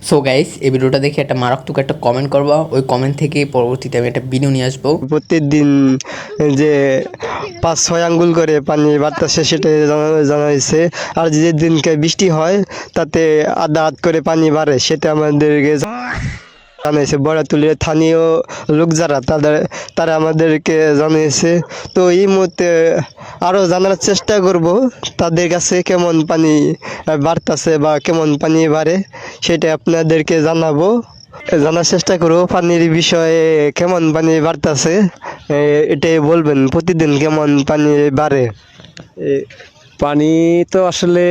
So guys, এই ভিডিওটা দেখে একটা মারাত্মক একটা কমেন্ট করবা। ওই কমেন্ট থেকে পরবর্তীতে আমি একটা ভিডিও নিয়ে আসবো। প্রত্যেকদিন যে 5-6 আঙ্গুল করে পানি বাড়তেছে সেটা জানা হয়েছে। আর যে দিনকে বৃষ্টি হয় তাতে আধা হাত করে পানি বাড়ে, সেটা আমাদেরকে জানিয়েছে বড়াতুলির স্থানীয় লোক যারা তারা আমাদেরকে জানিয়েছে। তো এই মুহূর্তে আরও জানার চেষ্টা করব তাদের কাছে কেমন পানি বাড়তেছে বা কেমন পানি বাড়ে, সেটা আপনাদেরকে জানার চেষ্টা করবো। পানির বিষয়ে কেমন পানি বাড়তেছে এটাই বলবেন, প্রতিদিন কেমন পানি বাড়ে। পানি তো আসলে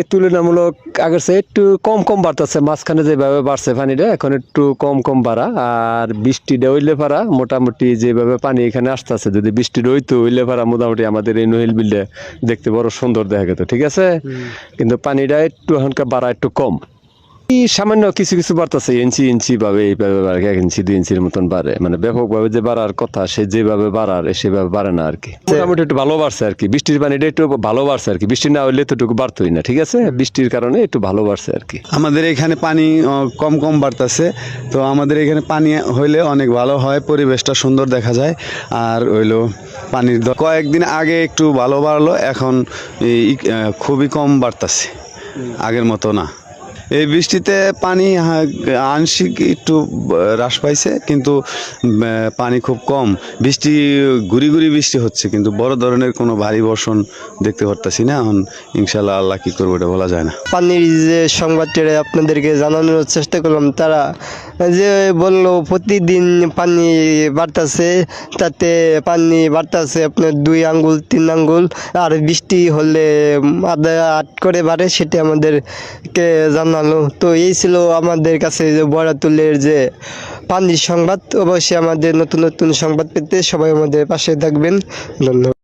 তুলনামূলক আগের চেয়ে একটু কম কম বাড়তেছে। মাঝখানে যেভাবে বাড়ছে পানিটা এখন একটু কম কম বাড়া। আর বৃষ্টিটা হইলে পারা মোটামুটি যেভাবে পানি এখানে আসতেছে, যদি বৃষ্টিটা হইতো হইলে পারা মোটামুটি আমাদের এই নহিল বিলটা দেখতে বড় সুন্দর দেখা যেত, ঠিক আছে। কিন্তু পানিটা একটু এখনকার বাড়া একটু কম, সামান্য কিছু কিছু বাড়তেছে, ইঞ্চি ভাবে এইভাবে 1 ইঞ্চি 2 ইঞ্চির মতন বাড়ে। মানে ব্যাপকভাবে যে বাড়ার কথা সে যেভাবে বাড়ার সেভাবে বাড়ে না আর কি। মোটামুটি একটু ভালো বাড়ছে আর কি, বৃষ্টির পানিটা একটু ভালো বাড়ছে আর কি। বৃষ্টি না হইলে তো একটু বাড়তোই না, ঠিক আছে। বৃষ্টির কারণে একটু ভালো বাড়ছে আর কি। আমাদের এখানে পানি কম কম বাড়তেছে। তো আমাদের এখানে পানি হইলে অনেক ভালো হয়, পরিবেশটা সুন্দর দেখা যায়। আর হইলো পানির কয়েকদিন আগে একটু ভালো বাড়লো, এখন খুবই কম বাড়তেছে, আগের মতো না। এই বৃষ্টিতে পানি আংশিক একটু হ্রাস পাইছে, কিন্তু পানি খুব কম। বৃষ্টি ঘুরি বৃষ্টি হচ্ছে, কিন্তু বড় ধরনের কোনো ভারী বর্ষণ দেখতে পারতেছি না। এখন ইনশাল্লাহ আল্লাহ কি করবো এটা বলা যায় না। পানির যে সংবাদটা আপনাদেরকে জানানোর চেষ্টা করলাম, তারা যে বললো প্রতিদিন পানি বাড়তেছে, তাতে পানি বাড়তেছে আপনার 2 আঙ্গুল 3 আঙ্গুল। আর বৃষ্টি হলে আধা হাত করে বাড়ে, সেটা আমাদেরকে জানালো। তো এই ছিল আমাদের কাছে যে বড়াতুলের যে পানির সংবাদ। অবশ্যই আমাদের নতুন নতুন সংবাদ পেতে সবাই আমাদের পাশে থাকবেন। ধন্যবাদ।